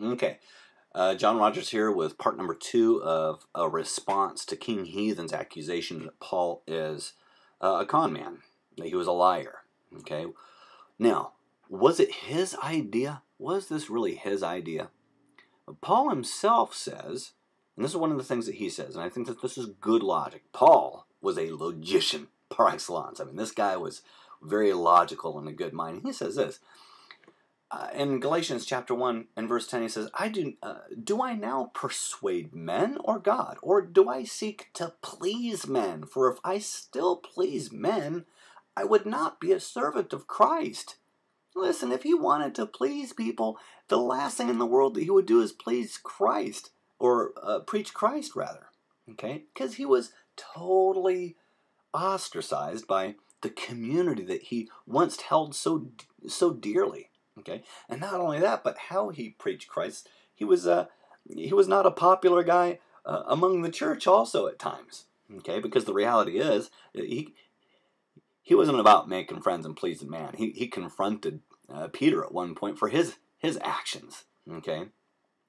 Okay. John Rodgers here with part number 2 of a response to King Heathens' accusation that Paul is a con man, that he was a liar. Okay. Now, was it his idea? Was this really his idea? Paul himself says, and this is one of the things that he says, and I think that this is good logic. Paul was a logician par excellence. I mean, this guy was very logical and a good mind. He says this. In Galatians chapter 1 and verse 10, he says, do I now persuade men or God? Or do I seek to please men? For if I still please men, I would not be a servant of Christ. Listen, if he wanted to please people, the last thing in the world that he would do is please Christ, or preach Christ, rather. Okay? Because he was totally ostracized by the community that he once held so dearly. Okay, and not only that, but how he preached Christ. He was not a popular guy among the church also at times. Okay, because the reality is he wasn't about making friends and pleasing man. He confronted Peter at one point for his actions. Okay,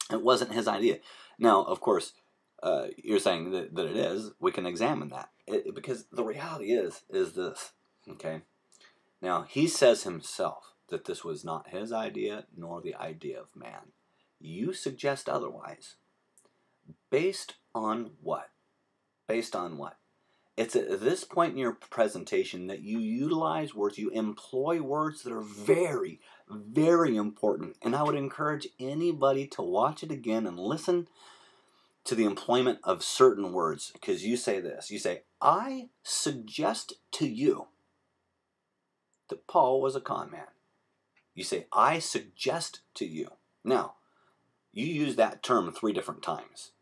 it wasn't his idea. Now, of course, you're saying that it is. We can examine that because the reality is this. Okay, now he says himself that this was not his idea nor the idea of man. You suggest otherwise. Based on what? Based on what? It's at this point in your presentation that you utilize words, you employ words that are very, very important. And I would encourage anybody to watch it again and listen to the employment of certain words, because you say this. You say, I suggest to you that Paul was a con man. You say, I suggest to you. Now, you use that term 3 different times.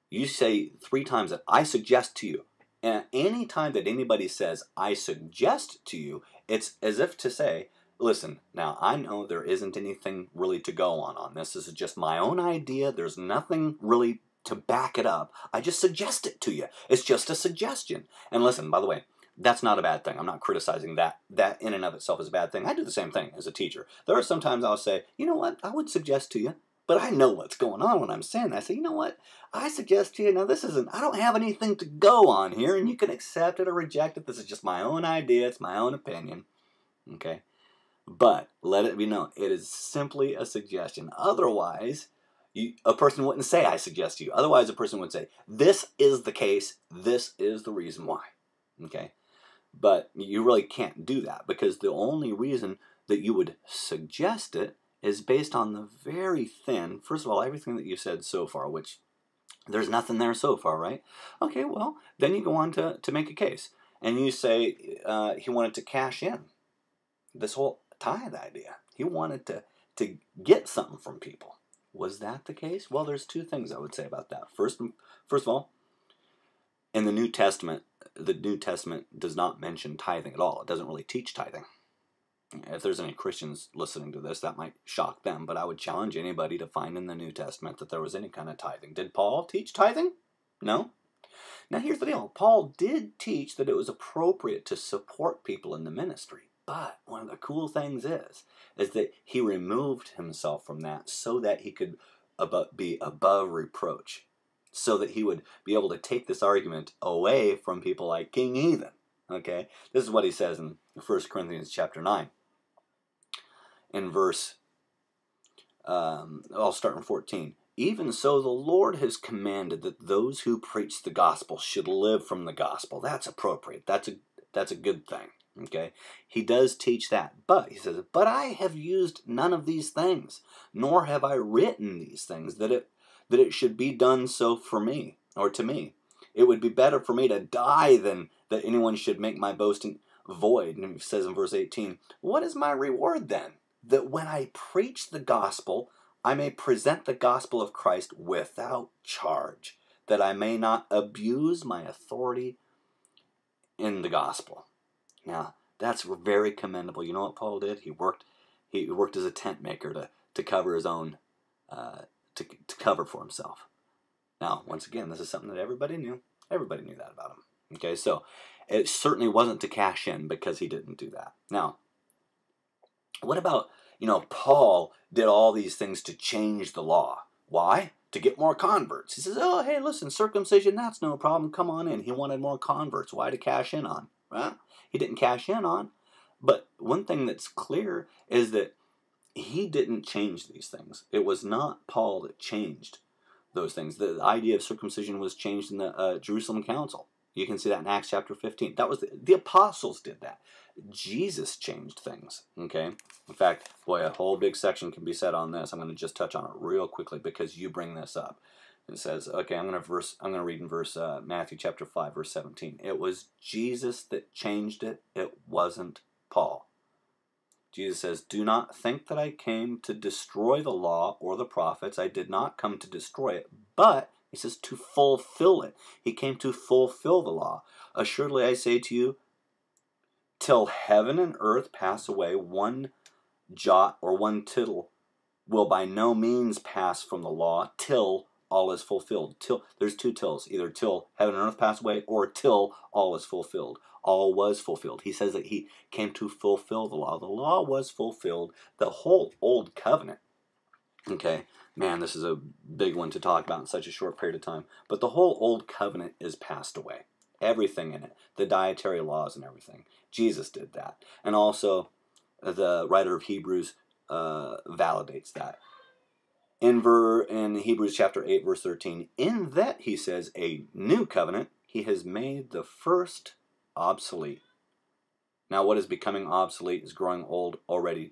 You say 3 times that I suggest to you. And any time that anybody says, I suggest to you, it's as if to say, listen, now I know there isn't anything really to go on this. This is just my own idea. There's nothing really to back it up. I just suggest it to you. It's just a suggestion. And listen, by the way, that's not a bad thing. I'm not criticizing that. That in and of itself is a bad thing. I do the same thing as a teacher. There are sometimes I'll say, you know what, I would suggest to you, but I know what's going on when I'm saying that. I say, you know what, I suggest to you, now this isn't, I don't have anything to go on here, and you can accept it or reject it. This is just my own idea. It's my own opinion. Okay? But let it be known, it is simply a suggestion. Otherwise, a person wouldn't say, I suggest to you. Otherwise, a person would say, this is the case. This is the reason why. Okay? But you really can't do that, because the only reason that you would suggest it is based on the very thin, first of all, everything that you said so far, which there's nothing there so far, right? Okay, well, then you go on to make a case. And you say he wanted to cash in this whole tithe idea. He wanted to get something from people. Was that the case? Well, there's 2 things I would say about that. First of all, in the New Testament does not mention tithing at all. It doesn't really teach tithing. If there's any Christians listening to this, that might shock them, but I would challenge anybody to find in the New Testament that there was any kind of tithing. Did Paul teach tithing? No. Now here's the deal. Paul did teach that it was appropriate to support people in the ministry, but one of the cool things is that he removed himself from that so that he could be above reproach, so that he would be able to take this argument away from people like King Heathen. Okay? This is what he says in 1 Corinthians chapter 9. In verse, I'll start in 14. Even so, the Lord has commanded that those who preach the gospel should live from the gospel. That's appropriate. That's a good thing. Okay? He does teach that. But, he says, but I have used none of these things, nor have I written these things, that it should be done so for me, or to me. It would be better for me to die than that anyone should make my boasting void. And he says in verse 18, what is my reward then? That when I preach the gospel, I may present the gospel of Christ without charge, that I may not abuse my authority in the gospel. Now, that's very commendable. You know what Paul did? He worked as a tent maker to cover his own, to cover for himself. Now, once again, this is something that everybody knew. Everybody knew that about him. Okay, so it certainly wasn't to cash in, because he didn't do that. Now, what about Paul did all these things to change the law. Why? To get more converts. He says, oh, hey, listen, circumcision, that's no problem. Come on in. He wanted more converts. Why to cash in on? Well, he didn't cash in on. But one thing that's clear is that he didn't change these things. It was not Paul that changed those things. The idea of circumcision was changed in the Jerusalem Council. You can see that in Acts chapter 15. That was the apostles did that. Jesus changed things. Okay. In fact, boy, a whole big section can be said on this. I'm going to just touch on it real quickly because you bring this up. It says, okay, I'm going to read in verse Matthew chapter 5, verse 17. It was Jesus that changed it. It wasn't Paul. Jesus says, do not think that I came to destroy the law or the prophets. I did not come to destroy it, but, he says, to fulfill it. He came to fulfill the law. Assuredly, I say to you, till heaven and earth pass away, one jot or one tittle will by no means pass from the law till all is fulfilled. There's two tills, either till heaven and earth pass away or till all is fulfilled. All was fulfilled. He says that he came to fulfill the law. The law was fulfilled. The whole old covenant. Okay, man, this is a big one to talk about in such a short period of time. But the whole old covenant is passed away. Everything in it. The dietary laws and everything. Jesus did that. And also, the writer of Hebrews validates that. In Hebrews chapter 8, verse 13, in that, he says, a new covenant, he has made the first obsolete. Now, what is becoming obsolete is growing old already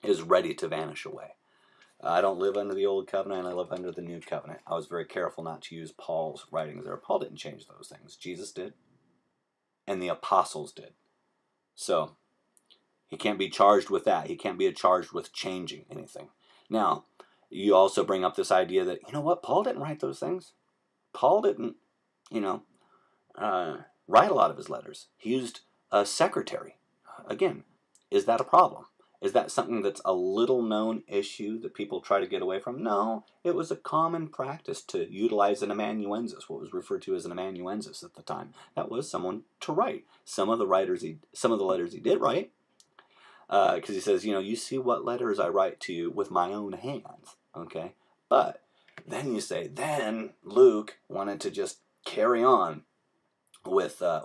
is ready to vanish away. I don't live under the old covenant, I live under the new covenant. I was very careful not to use Paul's writings there. Paul didn't change those things. Jesus did, and the apostles did. So, he can't be charged with that. He can't be charged with changing anything. Now, you also bring up this idea that, you know what, Paul didn't write those things. Paul didn't, write a lot of his letters. He used a secretary. Again, is that a problem? Is that something that's a little known issue that people try to get away from? No, it was a common practice to utilize an amanuensis, what was referred to as an amanuensis at the time. That was someone to write. Some of the letters he did write, because he says, you see what letters I write to you with my own hands, okay? But then you say, then Luke wanted to just carry on with, the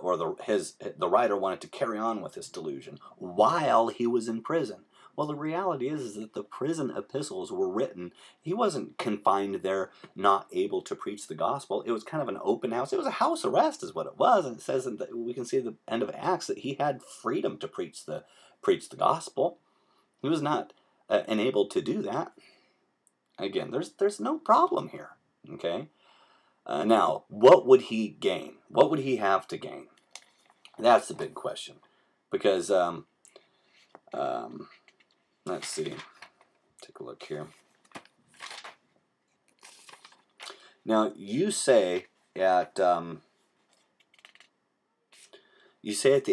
writer wanted to carry on with this delusion while he was in prison. Well, the reality is that the prison epistles were written. He wasn't confined there, not able to preach the gospel. It was kind of an open house. It was a house arrest is what it was. And it says that we can see at the end of Acts that he had freedom to preach the gospel. He was not enabled to do that. Again, there's no problem here. Okay. Now, what would he gain? What would he have to gain? That's the big question. Because, let's see. Take a look here. Now, you say at the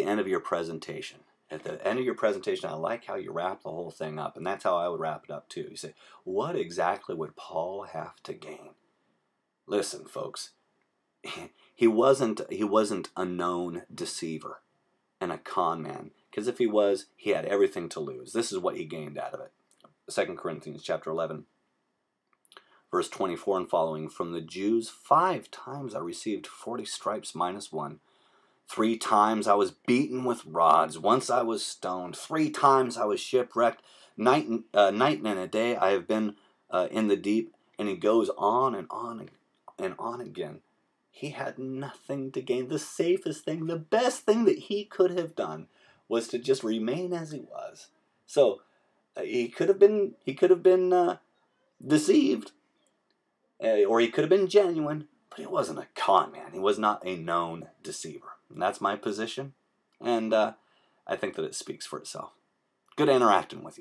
end of your presentation, I like how you wrap the whole thing up, and that's how I would wrap it up too. You say, what exactly would Paul have to gain? Listen, folks, he wasn't a known deceiver and a con man, because if he was, he had everything to lose. This is what he gained out of it. 2 Corinthians chapter 11, verse 24 and following, from the Jews 5 times I received 40 stripes minus 1. 3 times I was beaten with rods. Once I was stoned. 3 times I was shipwrecked. Night and a day I have been in the deep. And he goes on and on and on again. He had nothing to gain. The safest thing, the best thing that he could have done was to just remain as he was. So he could have been deceived, or he could have been genuine, but he wasn't a con man. He was not a known deceiver. And that's my position, and I think that it speaks for itself. Good interacting with you.